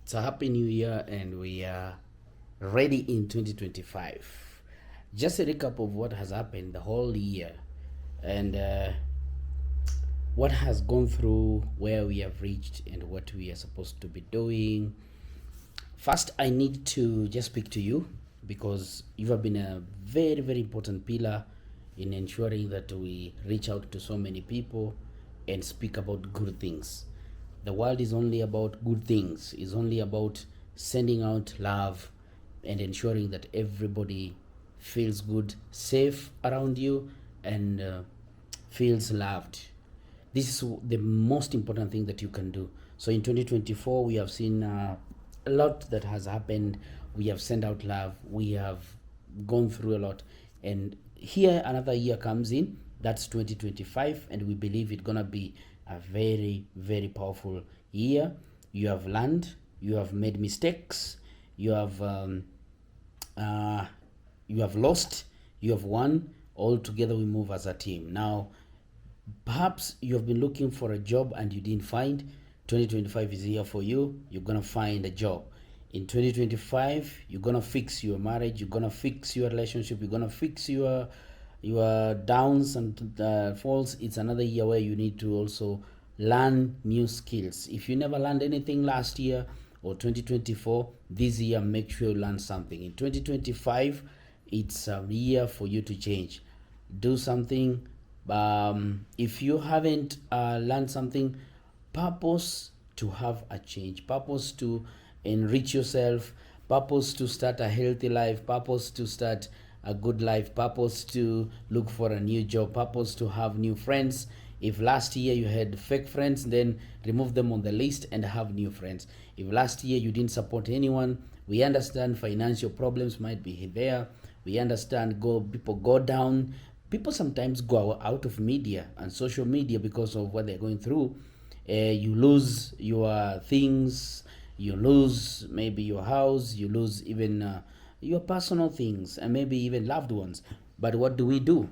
It's a happy new year and we are ready in 2025. Just a recap of what has happened the whole year and what has gone through, where we have reached, and what we are supposed to be doing. First, I need to just speak to you because you have been a very, very important pillar in ensuring that we reach out to so many people and speak about good things. The world is only about good things, is only about sending out love and ensuring that everybody feels good, safe around you, and feels loved. This is the most important thing that you can do. So in 2024, we have seen a lot that has happened. We have sent out love. We have gone through a lot. And here another year comes in. That's 2025. And we believe it's going to be a very, very powerful year. You have learned. You have made mistakes. You have lost. You have won. All together we move as a team. Now, perhaps you have been looking for a job and you didn't find. 2025 is here for you. You're gonna find a job. In 2025, you're gonna fix your marriage. You're gonna fix your relationship. You're gonna fix your downs and falls. It's another year where you need to also learn new skills. If you never learned anything last year or 2024, this year make sure you learn something. In 2025, it's a year for you to change. Do something. If you haven't learned something, purpose to have a change, purpose to enrich yourself, purpose to start a healthy life, purpose to start a good life, purpose to look for a new job, purpose to have new friends. If last year you had fake friends, then remove them on the list and have new friends. If last year you didn't support anyone, we understand financial problems might be there. We understand people go down. People sometimes go out of media and social media because of what they're going through. You lose your things, you lose maybe your house, you lose even your personal things and maybe even loved ones. But what do?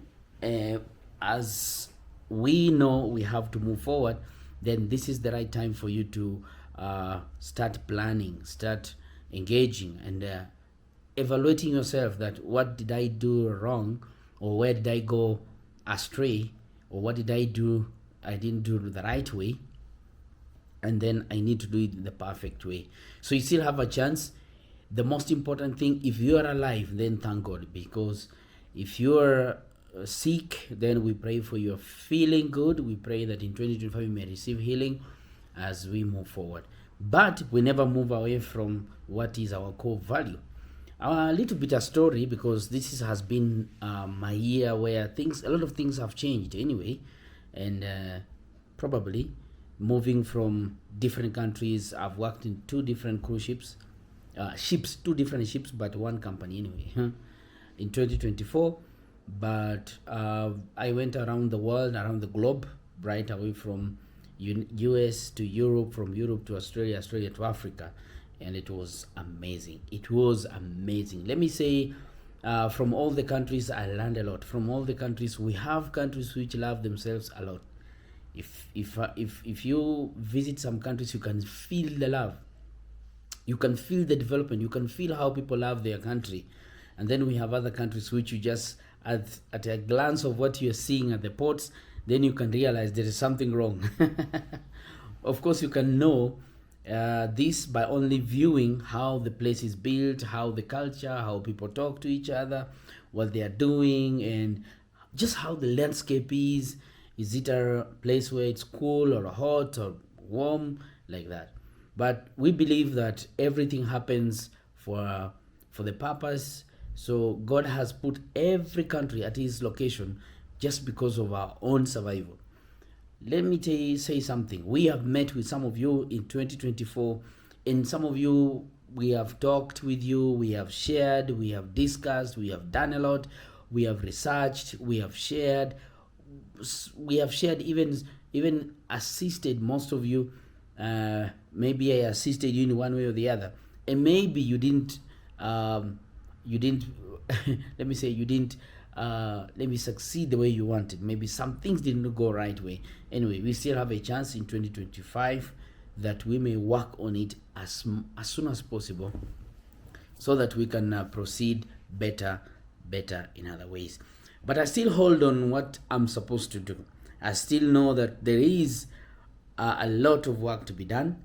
As we know we have to move forward, then this is the right time for you to start planning, start engaging and evaluating yourself that what did I do wrong, or where did I go astray, or what did I do I didn't do the right way, and then I need to do it the perfect way. So you still have a chance. The most important thing, if you are alive, then thank God, because if you are sick, then we pray for your feeling good. We pray that in 2025 you may receive healing as we move forward. But we never move away from what is our core value. A little bit of story, because this has been my year where a lot of things have changed anyway, and probably moving from different countries. I've worked in two different cruise ships, two different ships, but one company anyway, in 2024. But I went around the world, around the globe, right away from US to Europe, from Europe to Australia, Australia to Africa. And it was amazing. It was amazing. Let me say, from all the countries, I learned a lot. From all the countries, we have countries which love themselves a lot. If you visit some countries, you can feel the love. You can feel the development. You can feel how people love their country. And then we have other countries which you just, at a glance of what you're seeing at the ports, then you can realize there is something wrong. Of course, you can know this by only viewing how the place is built, how the culture, how people talk to each other, what they are doing, and just how the landscape is. Is it a place where it's cool or hot or warm, like that? But we believe that everything happens for the purpose. So God has put every country at his location just because of our own survival. Let me say something. We have met with some of you in 2024, and some of you, we have talked with you, we have shared, we have discussed, we have done a lot, we have researched, we have shared, even assisted most of you. Maybe I assisted you in one way or the other, and maybe you didn't let me say you didn't succeed the way you wanted. Maybe some things didn't go right way. Anyway, we still have a chance in 2025 that we may work on it as soon as possible, so that we can proceed better in other ways. But I still hold on what I'm supposed to do. I still know that there is a lot of work to be done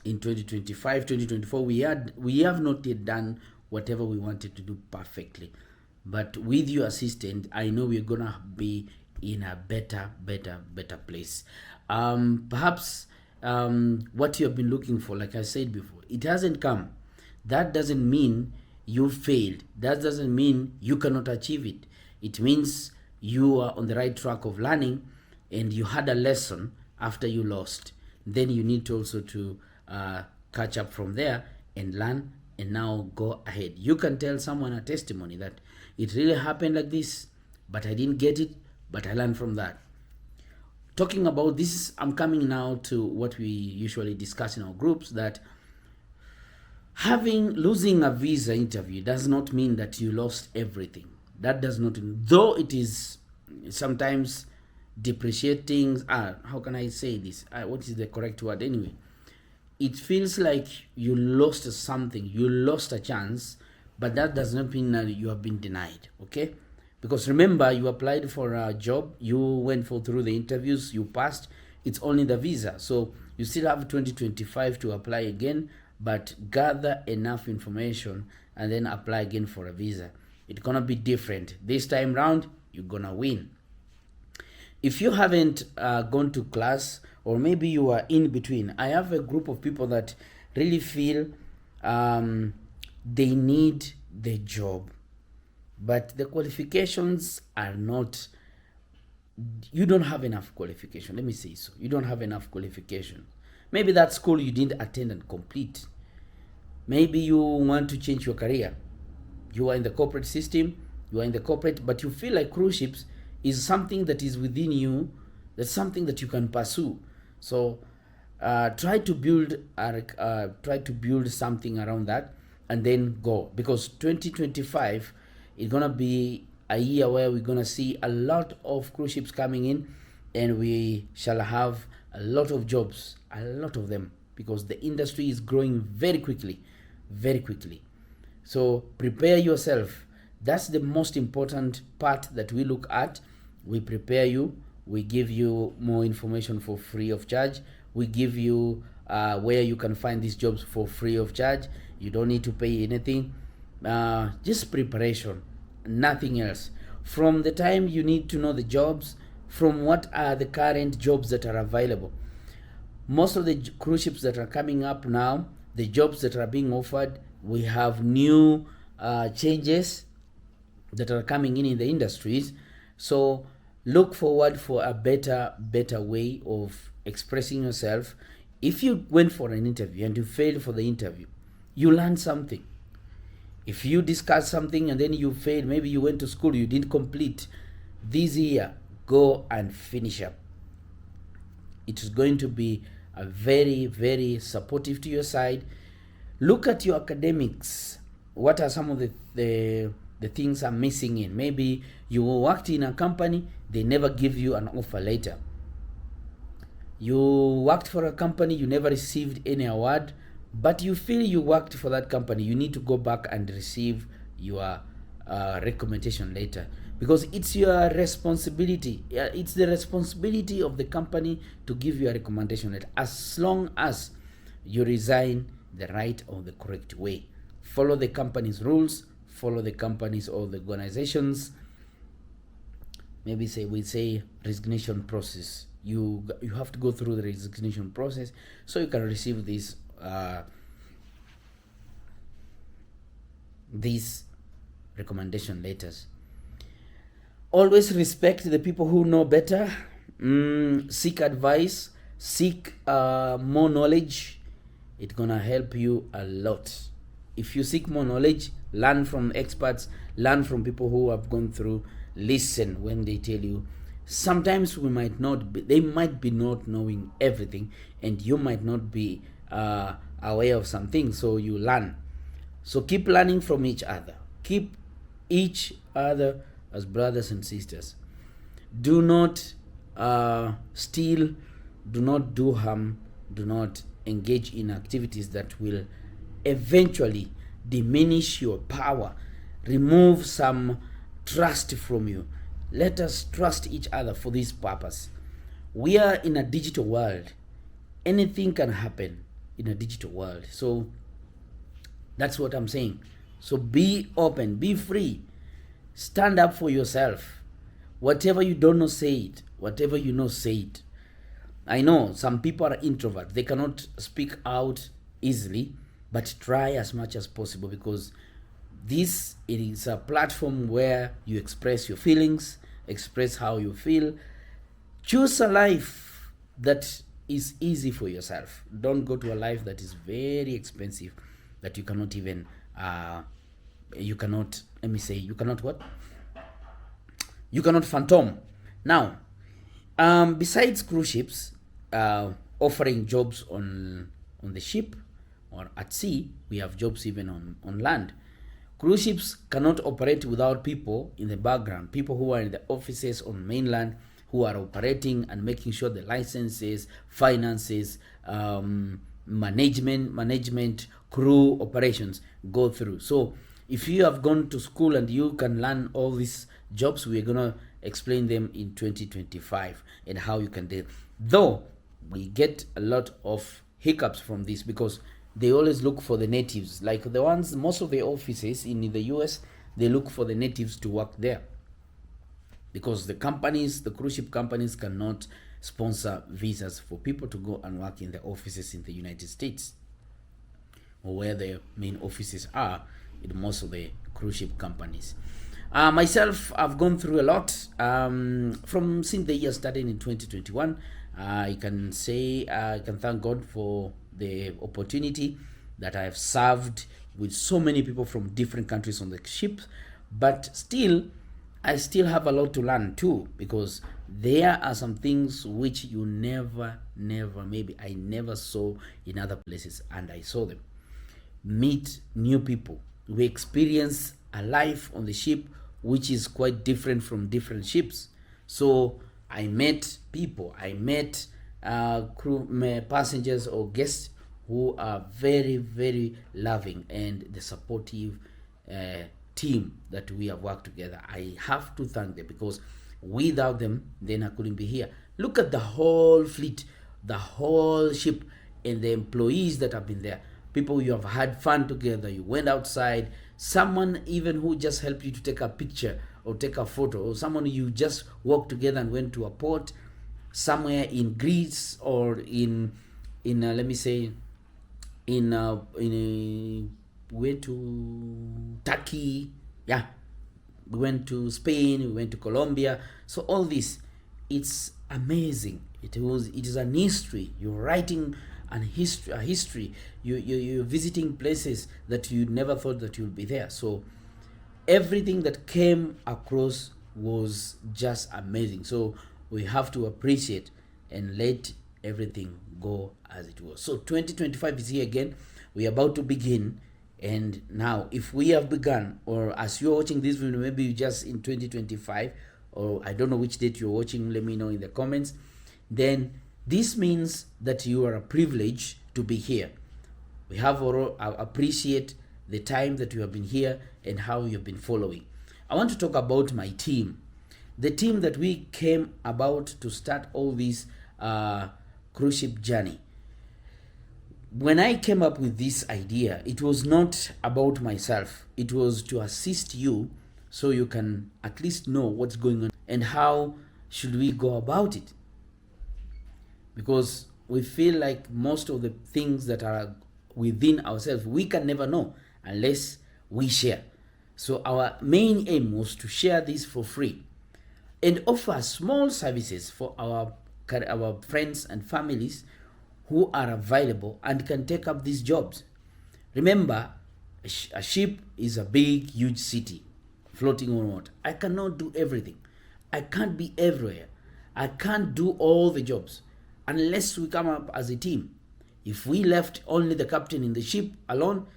in 2025. 2024, we have not yet done whatever we wanted to do perfectly, but with your assistance, I know we're gonna be in a better place. Perhaps what you have been looking for, like I said before, it hasn't come. That doesn't mean you failed. That doesn't mean you cannot achieve it. It means you are on the right track of learning, and you had a lesson after you lost. Then you need to also to catch up from there and learn, and now go ahead. You can tell someone a testimony that it really happened like this, but I didn't get it, but I learned from that. Talking about this, I'm coming now to what we usually discuss in our groups, that losing a visa interview does not mean that you lost everything. That does not, though it is sometimes depreciating. How can I say this? What is the correct word? Anyway, it feels like you lost something, you lost a chance, but that does not mean that you have been denied, okay? Because remember, you applied for a job, you went through the interviews, you passed, it's only the visa. So you still have 2025 to apply again, but gather enough information and then apply again for a visa. It's gonna be different. This time round, you're gonna win. If you haven't gone to class, or maybe you are in between, I have a group of people that really feel they need the job, but the qualifications are not, you don't have enough qualification. Let me say so. You don't have enough qualification. Maybe that school you didn't attend and complete. Maybe you want to change your career. You are in the corporate system, but you feel like cruise ships is something that is within you, that's something that you can pursue. So try to build something around that, and then go, because 2025 is gonna be a year where we're gonna see a lot of cruise ships coming in, and we shall have a lot of jobs, a lot of them, because the industry is growing very quickly. So prepare yourself. That's the most important part that we look at. We prepare you, we give you more information for free of charge, we give you where you can find these jobs for free of charge. You don't need to pay anything, just preparation, nothing else. From the time you need to know the jobs, from what are the current jobs that are available. Most of the cruise ships that are coming up now, the jobs that are being offered, we have new changes that are coming in the industries. So look forward for a better way of expressing yourself. If you went for an interview and you failed for the interview, you learned something. If you discuss something and then you failed, maybe you went to school, you didn't complete, this year, go and finish up. It is going to be a very supportive to your side. Look at your academics. What are some of the things are missing in? Maybe you worked in a company, they never give you an offer later. You worked for a company, you never received any award, but you feel you worked for that company. You need to go back and receive your recommendation later, because it's your responsibility. It's the responsibility of the company to give you a recommendation letter, as long as you resign the right or the correct way. Follow the company's rules, follow the company's or the organizations. Maybe we say resignation process. You have to go through the resignation process so you can receive these recommendation letters. Always respect the people who know better. Seek advice, seek more knowledge. It's gonna help you a lot. If you seek more knowledge, learn from experts, learn from people who have gone through, listen when they tell you. Sometimes they might be not knowing everything, and you might not be aware of something, so you learn. So keep learning from each other. Keep each other as brothers and sisters. Do not steal, do not do harm, do not engage in activities that will eventually diminish your power, remove some trust from you. Let us trust each other for this purpose. We are in a digital world. Anything can happen in a digital world. So that's what I'm saying. So be open, be free, stand up for yourself. Whatever you don't know, say it. Whatever you know, say it. I know some people are introverts. They cannot speak out easily, but try as much as possible, because this is a platform where you express your feelings, express how you feel. Choose a life that is easy for yourself. Don't go to a life that is very expensive, that you cannot even you cannot what, you cannot phantom. Now, besides cruise ships offering jobs on the ship or at sea, we have jobs even on land. Cruise ships cannot operate without people in the background, people who are in the offices on mainland, who are operating and making sure the licenses, finances, management, crew operations go through. So if you have gone to school and you can learn all these jobs, we're gonna explain them in 2025 and how you can do it. Though we get a lot of hiccups from this, because they always look for the natives, like the ones, most of the offices in the US, they look for the natives to work there, because the companies, the cruise ship companies, cannot sponsor visas for people to go and work in the offices in the United States, or where the main offices are in most of the cruise ship companies. Myself, I've gone through a lot from since the year started in 2021. I can say I can thank God for the opportunity that I have served with so many people from different countries on the ship, but still I still have a lot to learn too, because there are some things which you never, maybe I never saw in other places, and I saw them. Meet new people. We experience a life on the ship which is quite different from different ships. So I met people, I met crew passengers or guests who are very, very loving, and the supportive team that we have worked together. I have to thank them, because without them, then I couldn't be here. Look at the whole fleet, the whole ship, and the employees that have been there. People you have had fun together, you went outside, someone even who just helped you to take a picture or take a photo, or someone you just walked together and went to a port somewhere in Greece, or in let me say we went to Turkey, yeah, we went to Spain, we went to Colombia. So all this, it's amazing. It is an history. You're writing a history. You're visiting places that you never thought that you'd be there. So everything that came across was just amazing. So we have to appreciate and let everything go as it was. So 2025 is here again. We're about to begin. And now, if we have begun, or as you're watching this video, maybe you just in 2025, or I don't know which date you're watching, let me know in the comments. Then this means that you are a privilege to be here. We have appreciate the time that you have been here and how you've been following. I want to talk about my team, the team that we came about to start all this cruise ship journey. When I came up with this idea, it was not about myself. It was to assist you, so you can at least know what's going on and how should we go about it. Because we feel like most of the things that are within ourselves, we can never know unless we share. So our main aim was to share this for free and offer small services for our friends and families who are available and can take up these jobs. Remember, a ship is a big, huge city floating on water. I cannot do everything. I can't be everywhere. I can't do all the jobs unless we come up as a team. If we left only the captain in the ship alone,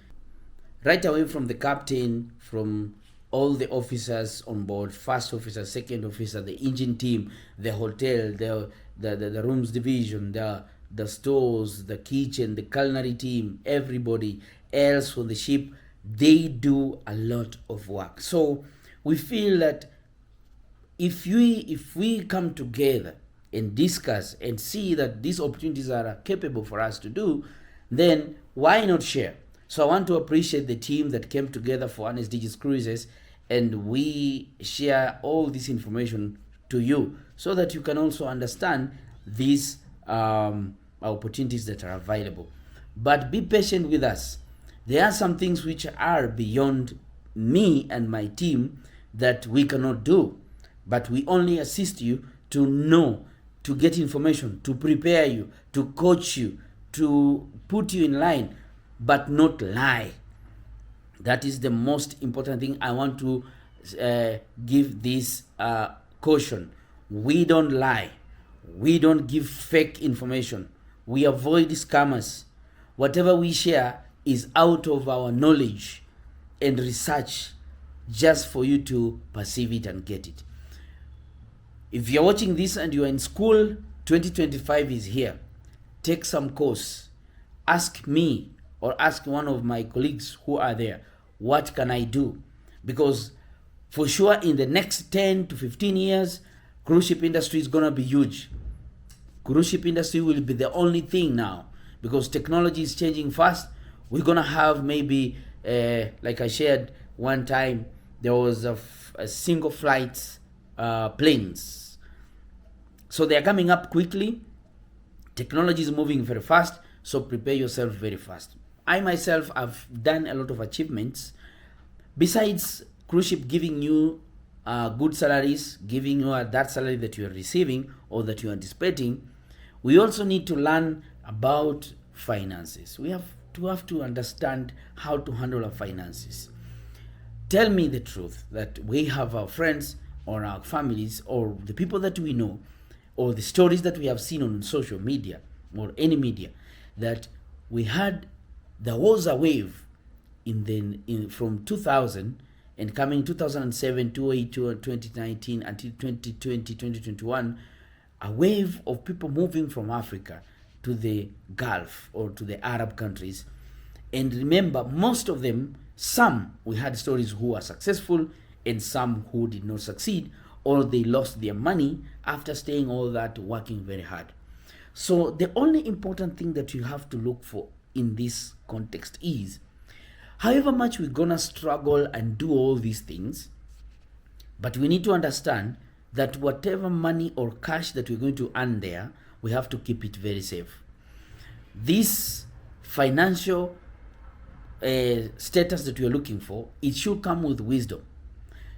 right away from the captain, from all the officers on board, first officer, second officer, the engine team, the hotel, the rooms division, the the stores, the kitchen, the culinary team, everybody else on the ship, they do a lot of work. So we feel that if we come together and discuss and see that these opportunities are capable for us to do, then why not share? So I want to appreciate the team that came together for Honest Digits Cruises, and we share all this information to you so that you can also understand these opportunities that are available. But be patient with us. There are some things which are beyond me and my team that we cannot do, but we only assist you to know, to get information, to prepare you, to coach you, to put you in line, but not lie. That is the most important thing. I want to give this caution. We don't lie. We don't give fake information. We avoid scammers. Whatever we share is out of our knowledge and research, just for you to perceive it and get it. If you're watching this and you're in school, 2025 is here. Take some course. Ask me or ask one of my colleagues who are there, what can I do? Because for sure in the next 10 to 15 years, cruise ship industry is going to be huge. Cruise ship industry will be the only thing now, because technology is changing fast. We're going to have maybe, like I shared one time, there was a single flight planes. So they are coming up quickly. Technology is moving very fast, so prepare yourself very fast. I myself have done a lot of achievements. Besides cruise ship giving you good salaries, giving you that salary that you are receiving or that you are anticipating, we also need to learn about finances. We have to understand how to handle our finances. Tell me the truth that we have our friends or our families or the people that we know or the stories that we have seen on social media or any media, that there was a wave from 2000 and coming 2007, 2008, 2019 until 2020, 2021, a wave of people moving from Africa to the Gulf or to the Arab countries. And remember, most of them, some we had stories who were successful and some who did not succeed, or they lost their money after staying all that, working very hard. So the only important thing that you have to look for in this context is, however much we're gonna struggle and do all these things, but we need to understand that whatever money or cash that we're going to earn there, we have to keep it very safe. This financial status that we are looking for, it should come with wisdom.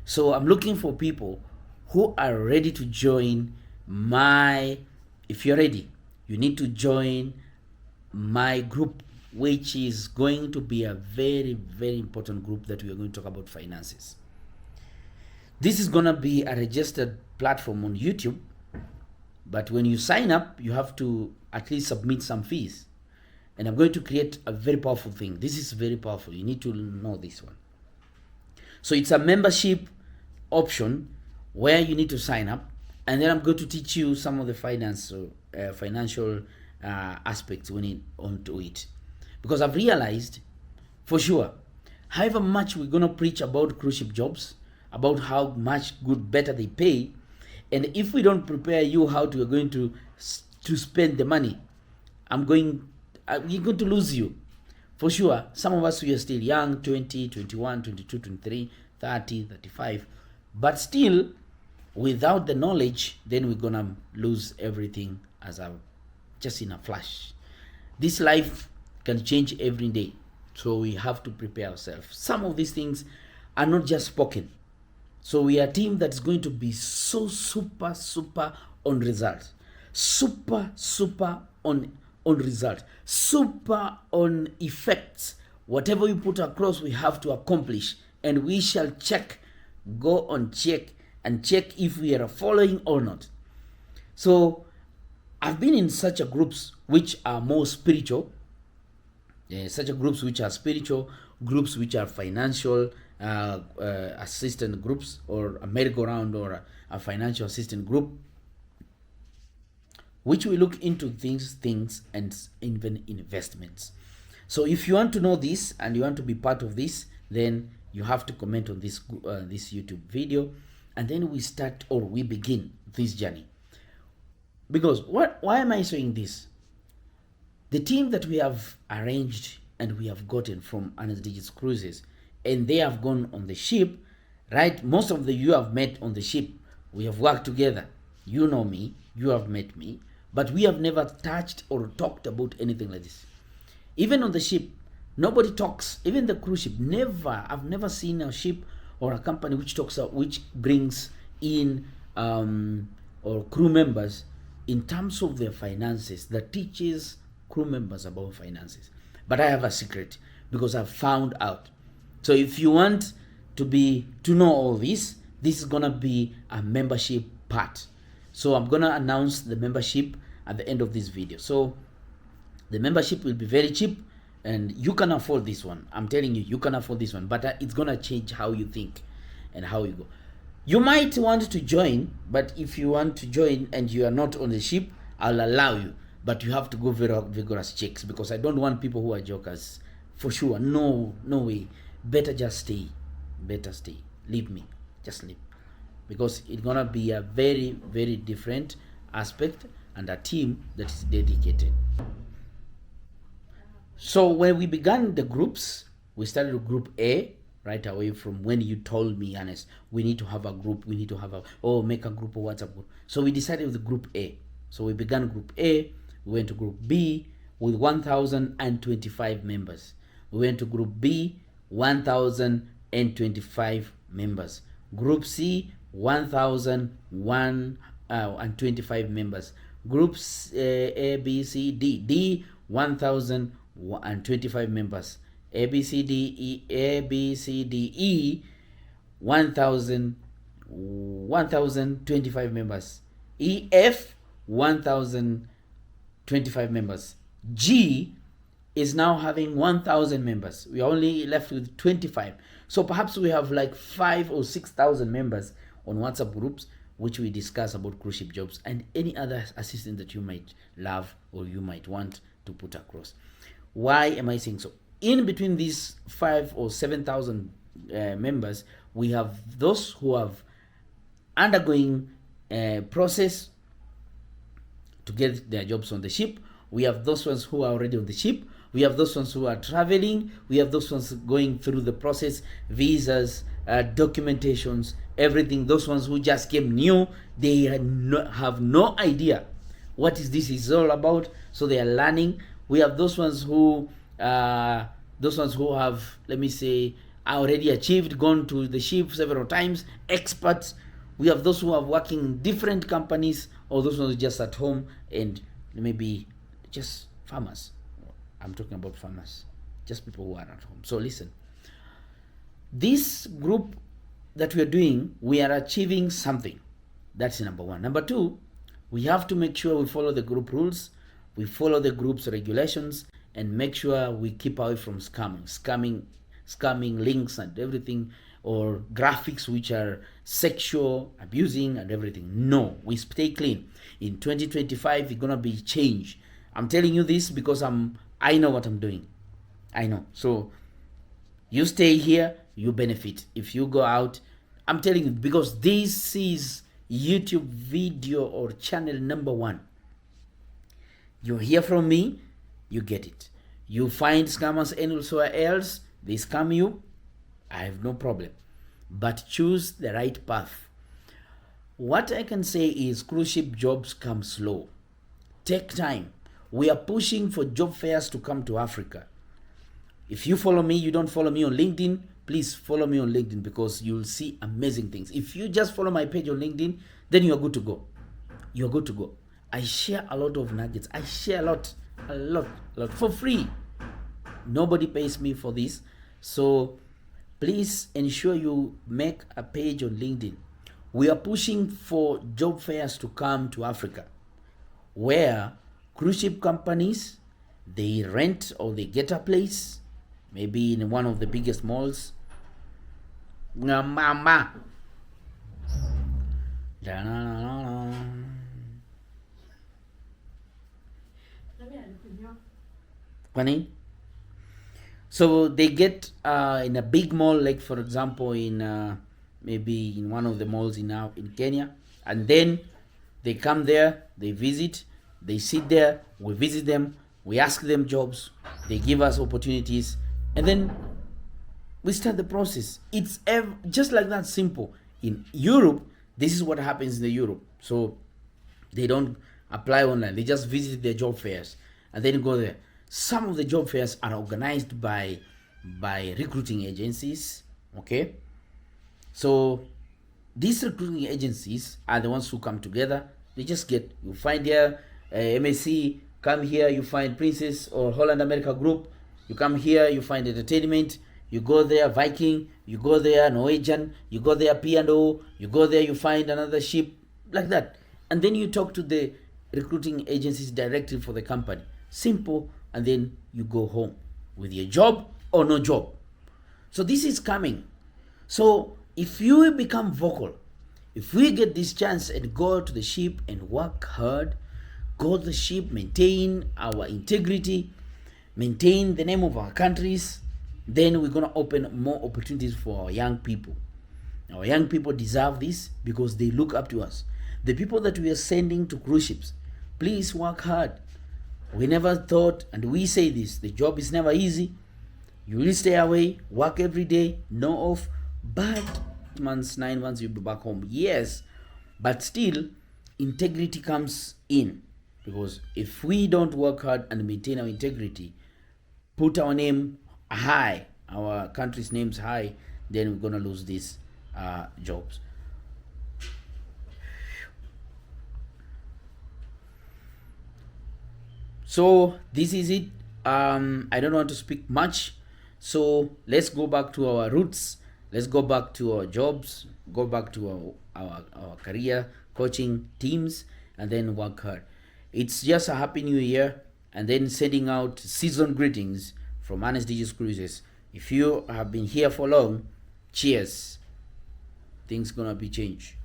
So I'm looking for people who are ready to join if you're ready, you need to join my group, which is going to be a very, very important group that we are going to talk about finances. This is going to be a registered platform on YouTube, but when you sign up, you have to at least submit some fees. And I'm going to create a very powerful thing. This is very powerful. You need to know this one. So it's a membership option where you need to sign up, and then I'm going to teach you some of the financial aspects onto it. Because I've realized, for sure, however much we're going to preach about cruise ship jobs, about how much better they pay, and if we don't prepare you how you're going to spend the money, you're going to lose you. For sure, some of us, we are still young, 20, 21, 22, 23, 30, 35, but still, without the knowledge, then we're going to lose everything just in a flash. This life can change every day, so we have to prepare ourselves. Some of these things are not just spoken. So we are a team that's going to be so super on results, super on results, super on effects. Whatever we put across, we have to accomplish, and we shall go on check if we are following or not. So I've been in such a groups which are more spiritual, groups which are financial assistant groups, or a merry-go-round or a financial assistant group, which we look into things and even investments. So if you want to know this and you want to be part of this, then you have to comment on this this YouTube video, and then we start, or we begin this journey. Because why am I saying this? The team that we have arranged and we have gotten from Honest Digits Cruises, and they have gone on the ship, right? Most of you have met on the ship. We have worked together. You know me, you have met me, but we have never touched or talked about anything like this. Even on the ship, nobody talks. Even the cruise ship, I've never seen a ship or a company which talks, which brings in or crew members in terms of their finances, that teaches crew members about finances. But I have a secret, because I've found out. So if you want to know all this is gonna be a membership part. So I'm gonna announce the membership at the end of this video. So the membership will be very cheap, and you can afford this one. I'm telling you, you can afford this one, but it's gonna change how you think and how you go. You might want to join, but if you want to join and you are not on the ship, I'll allow you, but you have to go very vigorous checks, because I don't want people who are jokers. For sure, no way. Better just stay. Better stay. Leave me. Just leave. Because it's gonna be a very, very different aspect and a team that is dedicated. So when we began the groups, we started with group A right away from when you told me, Ernest, we need to have a group, we need to have make a group or WhatsApp group. So we decided with group A. So we began group A, we went to group B with 1,025 members. We went to group B, 1,025 members. Group C, 1,025 members. Groups A, B, C, D, 1,025 members. A, B, C, D, E, 1,025 members. E, F, 1,025 members. G is now having 1,000 members. We are only left with 25. So perhaps we have like 5,000 or 6,000 members on WhatsApp groups, which we discuss about cruise ship jobs and any other assistance that you might love or you might want to put across. Why am I saying so? In between these 5,000 or 7,000 members, we have those who have undergoing a process to get their jobs on the ship. We have those ones who are already on the ship. We have those ones who are traveling. We have those ones going through the process, visas, documentations, everything. Those ones who just came new, they have no idea what this is all about, so they are learning. We have those ones who have, let me say, already achieved, gone to the ship several times, experts. We have those who are working in different companies, or those ones just at home and maybe just farmers. I'm talking about farmers, just people who are at home. So listen, this group that we are doing, we are achieving something. That's number one. Number two, we have to make sure we follow the group rules, we follow the group's regulations, and make sure we keep away from scamming links and everything, or graphics which are sexual, abusing and everything. No, we stay clean. In 2025, it's gonna be change. I'm telling you this because I know what I'm doing. I know. So you stay here, you benefit. If you go out, I'm telling you, because this is YouTube video or channel number one. You hear from me, you get it. You find scammers elsewhere else, they scam you, I have no problem. But choose the right path. What I can say is cruise ship jobs come slow. Take time. We are pushing for job fairs to come to Africa. If you follow me, you don't follow me on LinkedIn, please follow me on LinkedIn, because you'll see amazing things. If you just follow my page on LinkedIn, then you're good to go. You're good to go. I share a lot of nuggets. I share a lot for free. Nobody pays me for this. So please ensure you make a page on LinkedIn. We are pushing for job fairs to come to Africa, where cruise ship companies, they rent or they get a place, maybe in one of the biggest malls. So they get in a big mall, like for example in maybe in one of the malls in Kenya, and then they come there, they visit, they sit there, we visit them, we ask them jobs, they give us opportunities, and then we start the process. It's just like that, simple. In Europe, this is what happens in the Europe. So they don't apply online, they just visit their job fairs and then go there. Some of the job fairs are organized by recruiting agencies, okay? So these recruiting agencies are the ones who come together. They just get, you find here MSC, come here, you find Princess or Holland America Group, you come here, you find entertainment, you go there Viking, you go there Norwegian, you go there P&O, you go there, you find another ship, like that. And then you talk to the recruiting agencies directly for the company. Simple. And then you go home with your job or no job. So this is coming. So if you become vocal, if we get this chance and go to the ship and work hard, go to the ship, maintain our integrity, maintain the name of our countries, then we're going to open more opportunities for our young people. Our young people deserve this because they look up to us. The people that we are sending to cruise ships, please work hard. We never thought, and we say this, the job is never easy. You will stay away, work every day, no off, but 9 months you'll be back home. Yes, but still, integrity comes in. Because if we don't work hard and maintain our integrity, put our name high, our country's names high, then we're going to lose these jobs. So this is it. I don't want to speak much. So let's go back to our roots. Let's go back to our jobs, go back to our career coaching teams, and then work hard. It's just a happy new year, and then sending out season greetings from Honest DJs Cruises. If you have been here for long, cheers. Things gonna be changed.